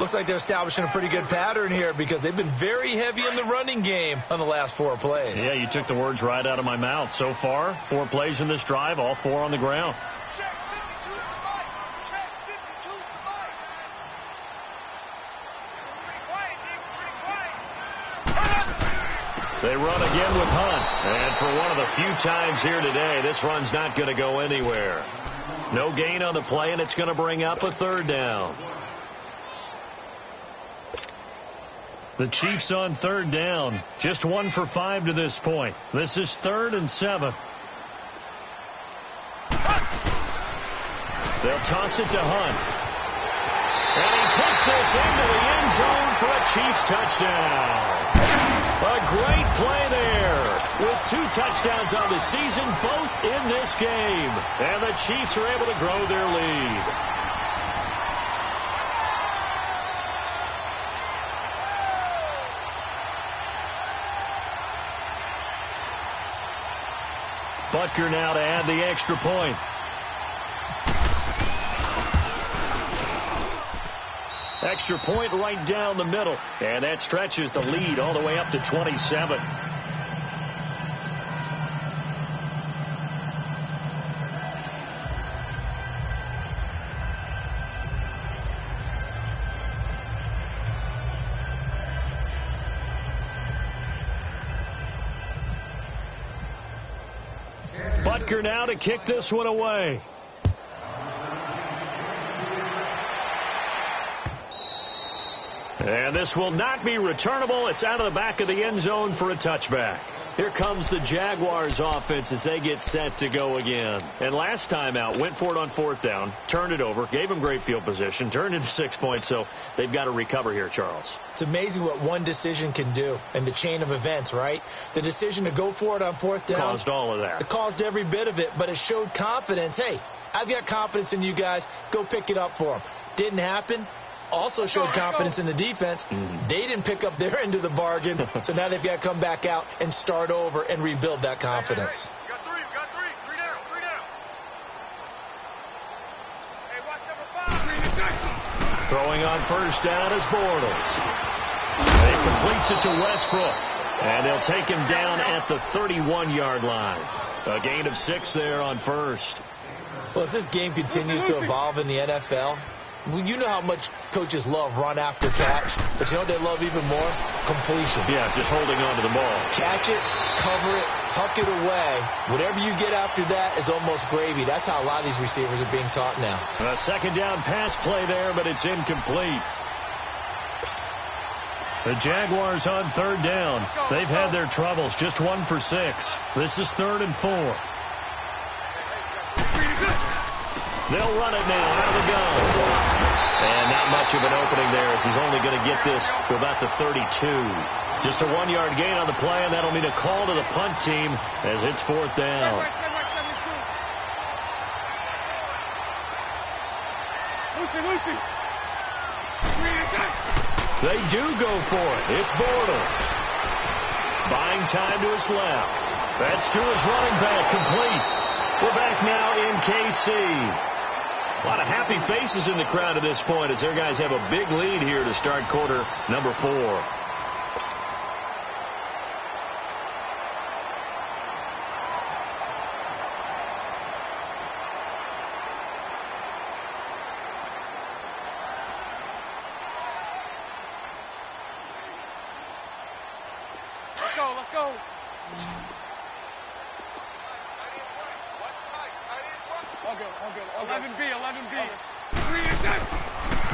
Looks like they're establishing a pretty good pattern here because they've been very heavy in the running game on the last 4 plays. Yeah, you took the words right out of my mouth. So far, 4 plays in this drive, all 4 on the ground. They run again with Hunt. And for one of the few times here today, this run's not going to go anywhere. No gain on the play, and it's going to bring up a third down. The Chiefs on third down. Just 1 for 5 to this point. This is 3rd and 7. They'll toss it to Hunt. And he takes this into the end zone for a Chiefs touchdown. A great play there with 2 touchdowns on the season, both in this game. And the Chiefs are able to grow their lead. Butker now to add the extra point. Extra point right down the middle. And that stretches the lead all the way up to 27. Butker now to kick this one away. And this will not be returnable. It's out of the back of the end zone for a touchback. Here comes the Jaguars offense as they get set to go again. And last time out, went for it on 4th down, turned it over, gave them great field position, turned into 6 points, so they've got to recover here, Charles. It's amazing what one decision can do in the chain of events, right? The decision to go for it on 4th down. Caused all of that. It caused every bit of it, but it showed confidence. Hey, I've got confidence in you guys. Go pick it up for them. Didn't happen. Also showed confidence in the defense. They didn't pick up their end of the bargain, so now they've got to come back out and start over and rebuild that confidence. Hey, we got three. Three down. Hey, watch number 5. Throwing on 1st down is Bortles. And he completes it to Westbrook. And they'll take him down at the 31-yard line. A gain of 6 there on 1st. Well, as this game continues to evolve in the NFL, you know how much coaches love run after catch, but you know what they love even more? Completion. Yeah, just holding on to the ball. Catch it, cover it, tuck it away. Whatever you get after that is almost gravy. That's how a lot of these receivers are being taught now. A 2nd down pass play there, but it's incomplete. The Jaguars on 3rd down. They've had their troubles, just 1 for 6. This is 3rd and 4. They'll run it now out of the gun. And not much of an opening there as he's only going to get this to about the 32. Just a 1-yard gain on the play, and that'll mean a call to the punt team as it's 4th down. They do go for it. It's Bortles. Buying time to his left. That's to his running back, complete. We're back now in KC. A lot of happy faces in the crowd at this point as their guys have a big lead here to start quarter number 4. Let's go. All good. 11B.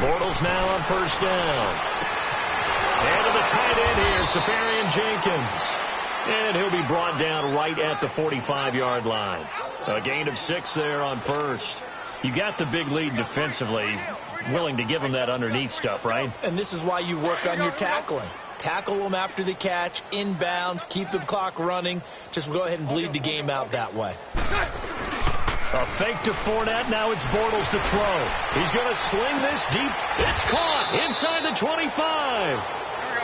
Bortles now on 1st down. And to the tight end here, Safarian Jenkins. And he'll be brought down right at the 45-yard line. A gain of 6 there on 1st. You got the big lead defensively, willing to give them that underneath stuff, right? And this is why you work on your tackling. Tackle them after the catch, inbounds, keep the clock running. Just go ahead and bleed the game out that way. A fake to Fournette. Now it's Bortles to throw. He's going to sling this deep. It's caught inside the 25.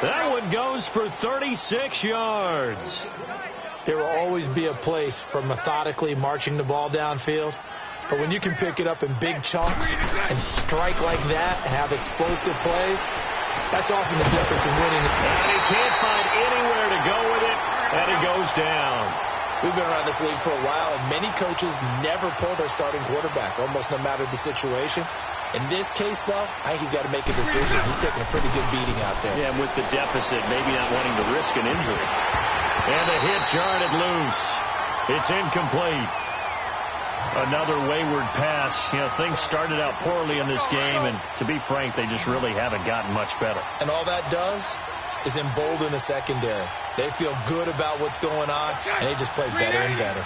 That one goes for 36 yards. There will always be a place for methodically marching the ball downfield. But when you can pick it up in big chunks and strike like that and have explosive plays, that's often the difference in winning. And he can't find anywhere to go with it, and he goes down. We've been around this league for a while, and many coaches never pull their starting quarterback, almost no matter the situation. In this case, though, I think he's got to make a decision. He's taking a pretty good beating out there. Yeah, and with the deficit, maybe not wanting to risk an injury. And the hit jarred it loose. It's incomplete. Another wayward pass. You know, things started out poorly in this game, and to be frank, they just really haven't gotten much better. And all that does is embolden the secondary. They feel good about what's going on, and they just play better and better.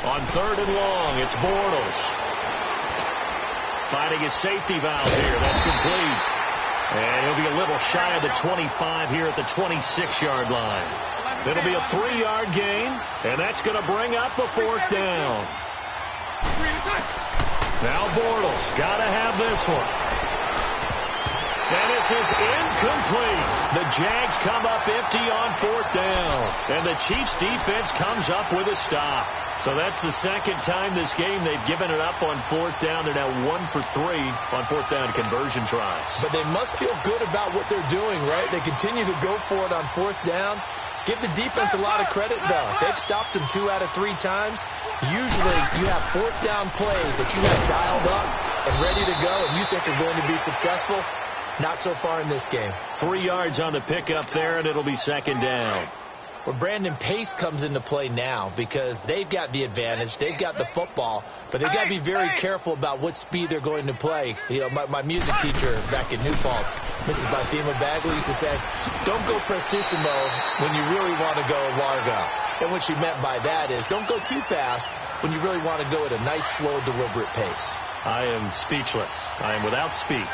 On 3rd and long, it's Bortles. Finding his safety valve here. That's complete. And he'll be a little shy of the 25 here at the 26-yard line. It'll be a 3-yard gain, and that's going to bring up the 4th down. Now Bortles got to have this one. And this is incomplete. The Jags come up empty on 4th down. And the Chiefs defense comes up with a stop. So that's the second time this game they've given it up on 4th down. They're now 1 for 3 on 4th down conversion tries. But they must feel good about what they're doing, right? They continue to go for it on 4th down. Give the defense a lot of credit, though. They've stopped them 2 out of 3 times. Usually you have 4th down plays that you have dialed up and ready to go, and you think are going to be successful. Not so far in this game. 3 yards on the pickup there, and it'll be 2nd down. Well, Brandon, pace comes into play now because they've got the advantage. They've got the football, but they've got to be very careful about what speed they're going to play. You know, my music teacher back in New Paltz, Mrs. Bifema Bagley, used to say, don't go prestissimo when you really want to go largo. And what she meant by that is don't go too fast when you really want to go at a nice, slow, deliberate pace. I am speechless. I am without speech.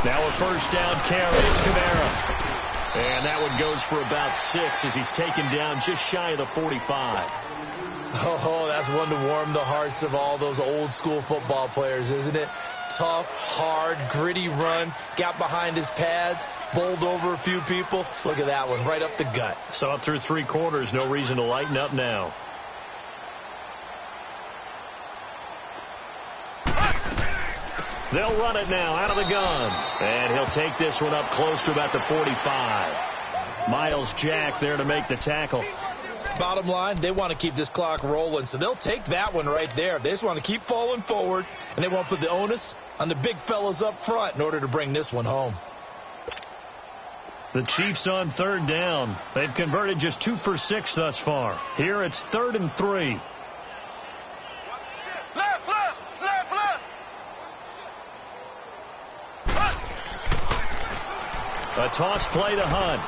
Now a 1st down carry. It's Kamara. And that one goes for about 6 as he's taken down just shy of the 45. Oh, that's one to warm the hearts of all those old school football players, isn't it? Tough, hard, gritty run. Got behind his pads, bowled over a few people. Look at that one, right up the gut. Saw it through 3 quarters. No reason to lighten up now. They'll run it now out of the gun. And he'll take this one up close to about the 45. Miles Jack there to make the tackle. Bottom line, they want to keep this clock rolling, so they'll take that one right there. They just want to keep falling forward, and they want to put the onus on the big fellas up front in order to bring this one home. The Chiefs on 3rd down. They've converted just 2 for 6 thus far. Here it's 3rd and 3. A toss play to Hunt.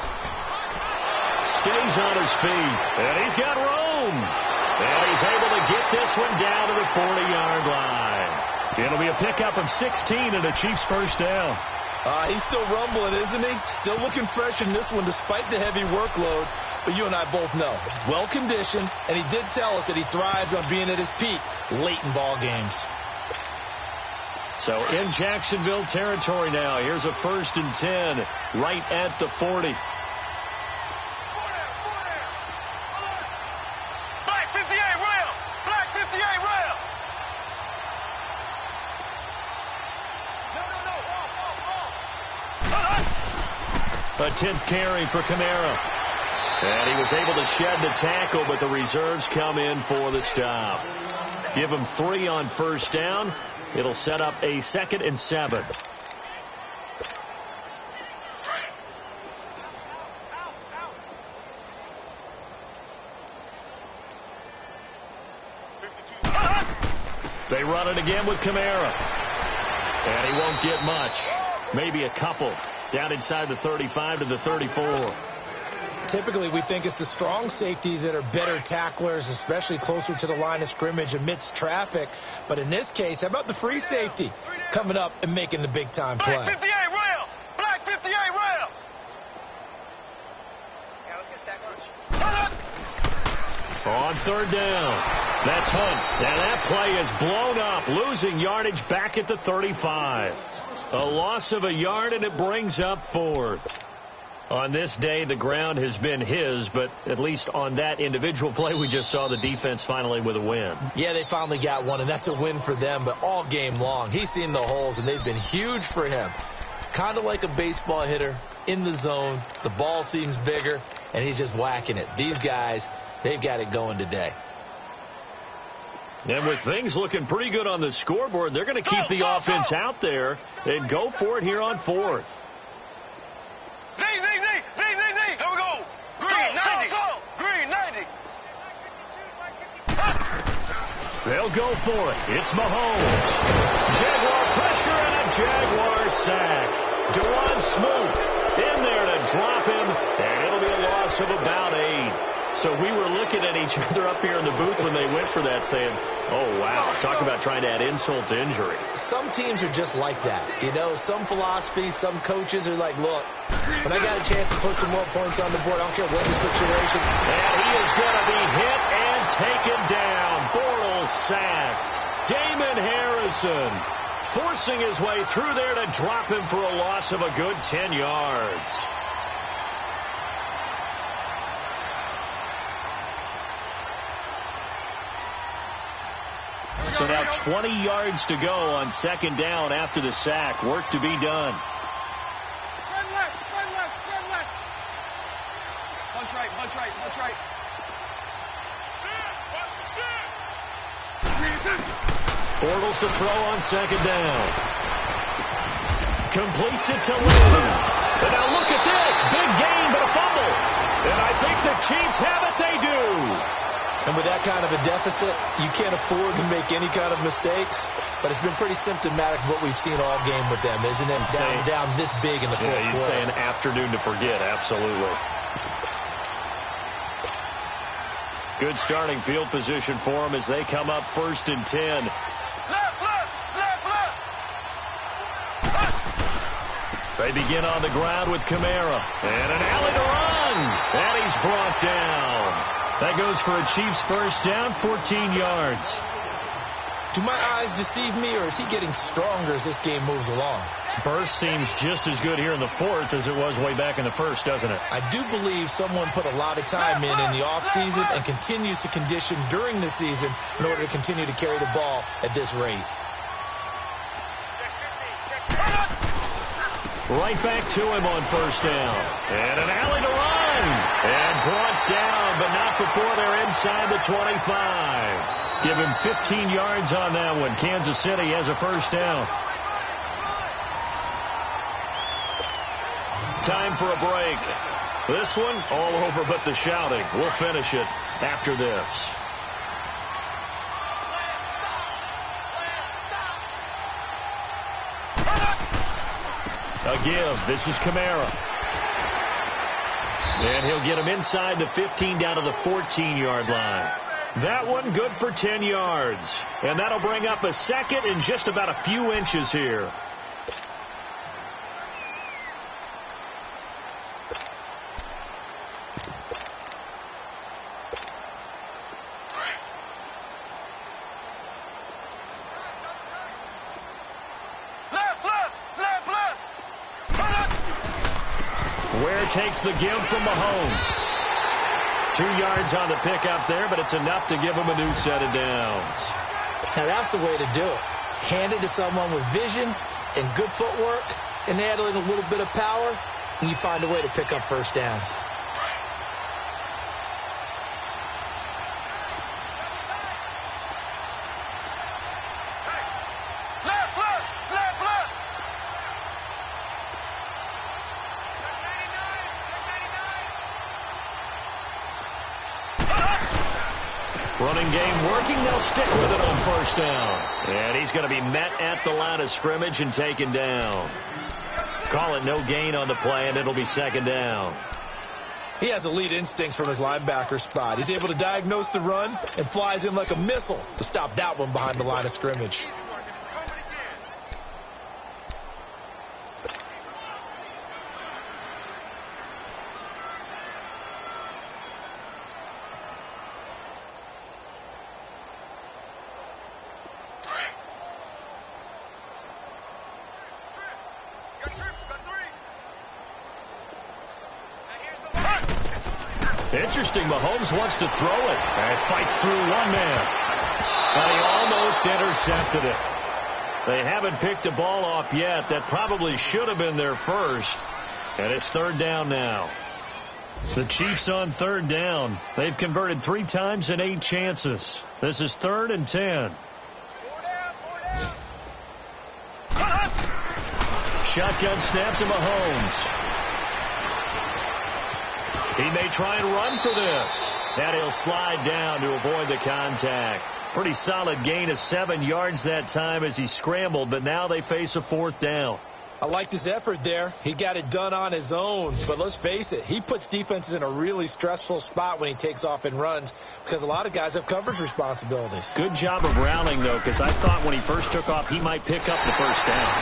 Stays on his feet. And he's got room. And he's able to get this one down to the 40-yard line. It'll be a pickup of 16 and a Chiefs 1st down. He's still rumbling, isn't he? Still looking fresh in this one despite the heavy workload. But you and I both know, well-conditioned, and he did tell us that he thrives on being at his peak late in ball games. So in Jacksonville territory now. Here's a 1st and 10 right at the 40. Black 58 rail. Black 58 rail. A 10th carry for Kamara. And he was able to shed the tackle, but the reserves come in for the stop. Give him 3 on 1st down. It'll set up a 2nd and 7. They run it again with Kamara. And he won't get much. Maybe a couple. Down inside the 35 to the 34. Typically, we think it's the strong safeties that are better tacklers, especially closer to the line of scrimmage amidst traffic. But in this case, how about the free safety coming up and making the big-time play? Black 58 rail. Black 58 rail. Yeah, let's get sack lunch. On 3rd down. That's Hunt. Now that play is blown up, losing yardage back at the 35. A loss of a yard, and it brings up 4th. On this day, the ground has been his, but at least on that individual play, we just saw the defense finally with a win. Yeah, they finally got one, and that's a win for them, but all game long, he's seen the holes, and they've been huge for him. Kind of like a baseball hitter in the zone. The ball seems bigger, and he's just whacking it. These guys, they've got it going today. And with things looking pretty good on the scoreboard, they're going to keep the offense out there and go for it here on 4th. Here we go. Green 90. Green 90. They'll go for it. It's Mahomes. Jaguar pressure and a Jaguar sack. Dewan Smoot in there to drop him, and it'll be a loss of about 8. So we were looking at each other up here in the booth when they went for that saying, oh, wow, talk about trying to add insult to injury. Some teams are just like that. You know, some philosophies, some coaches are like, look, when I got a chance to put some more points on the board, I don't care what the situation. And he is going to be hit and taken down. Bortles sacked. Damon Harrison forcing his way through there to drop him for a loss of a good 10 yards. So now 20 yards to go on second down after the sack. Work to be done. Run left, run left, run left. Bunch right, bunch right, bunch right. Bortles to throw on second down. Completes it to Lynn. And now look at this. Big gain, but a fumble. And I think the Chiefs have it. They do. And with that kind of a deficit, you can't afford to make any kind of mistakes. But it's been pretty symptomatic of what we've seen all game with them, isn't it? Down this big in the fourth quarter. You'd say an afternoon to forget, absolutely. Good starting field position for them as they come up 1st and 10. Left, left, left, left. They begin on the ground with Kamara. And an alley to run. And he's brought down. That goes for a Chiefs first down, 14 yards. Do my eyes deceive me, or is he getting stronger as this game moves along? Burst seems just as good here in the fourth as it was way back in the first, doesn't it? I do believe someone put a lot of time in the offseason and continues to condition during the season in order to continue to carry the ball at this rate. Right back to him on first down. And an alley to run. And brought down, but not before they're inside the 25. Give him 15 yards on that one. Kansas City has a first down. Time for a break. This one all over but the shouting. We'll finish it after this. A give. This is Kamara. And he'll get him inside the 15 down to the 14-yard line. That one good for 10 yards. And that'll bring up a second and just about a few inches here. Takes the give from Mahomes. 2 yards on the pickup there, but it's enough to give him a new set of downs. Now that's the way to do it. Hand it to someone with vision and good footwork, and add in a little bit of power, and you find a way to pick up first downs. Running game working. They'll stick with it on first down. And he's going to be met at the line of scrimmage and taken down. Call it no gain on the play, and it'll be second down. He has elite instincts from his linebacker spot. He's able to diagnose the run and flies in like a missile to stop that one behind the line of scrimmage. Interesting, Mahomes wants to throw it. And fights through one man. But he almost intercepted it. They haven't picked a ball off yet. That probably should have been their first. And it's third down now. The Chiefs on third down. They've converted 3 times in 8 chances. This is 3rd and 10. Shotgun snap to Mahomes. He may try and run for this. And he'll slide down to avoid the contact. Pretty solid gain of 7 yards that time as he scrambled, but now they face a 4th down. I liked his effort there. He got it done on his own. But let's face it, he puts defenses in a really stressful spot when he takes off and runs because a lot of guys have coverage responsibilities. Good job of rallying, though, because I thought when he first took off, he might pick up the first down.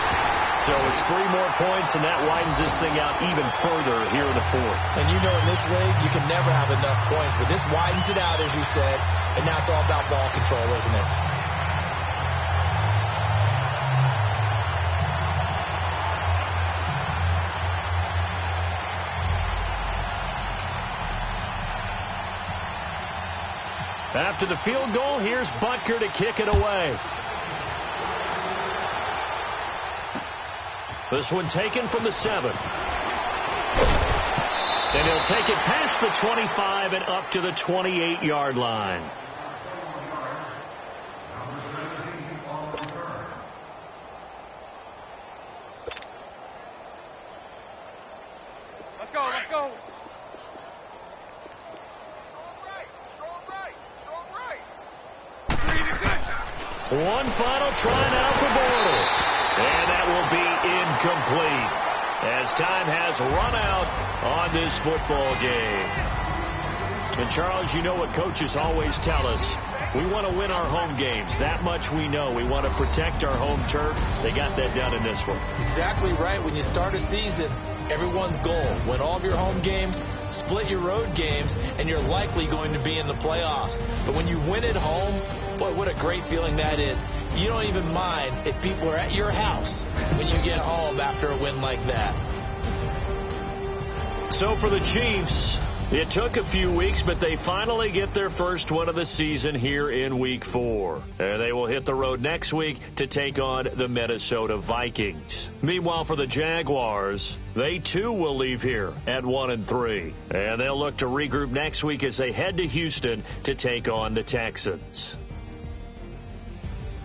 So it's 3 more points, and that widens this thing out even further here in the fourth. And you know in this league, you can never have enough points. But this widens it out, as you said, and now it's all about ball control, isn't it? After the field goal, here's Butker to kick it away. This one taken from the 7. And he'll take it past the 25 and up to the 28-yard line. Let's go, let's go. One final try now for Bortles. And that will be incomplete as time has run out on this football game. And, Charles, you know what coaches always tell us. We want to win our home games. That much we know. We want to protect our home turf. They got that done in this one. Exactly right. When you start a season, everyone's goal, win all of your home games, split your road games, and you're likely going to be in the playoffs. But when you win at home, boy, what a great feeling that is. You don't even mind if people are at your house when you get home after a win like that. So for the Chiefs, it took a few weeks, but they finally get their first win of the season here in Week 4. And they will hit the road next week to take on the Minnesota Vikings. Meanwhile, for the Jaguars, they too will leave here at 1-3. And they'll look to regroup next week as they head to Houston to take on the Texans.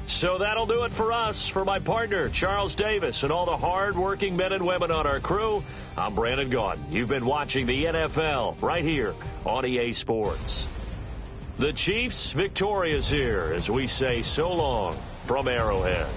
So that'll do it for us. For my partner, Charles Davis, and all the hard-working men and women on our crew, I'm Brandon Gaudin. You've been watching the NFL right here on EA Sports. The Chiefs victorious here as we say so long from Arrowhead.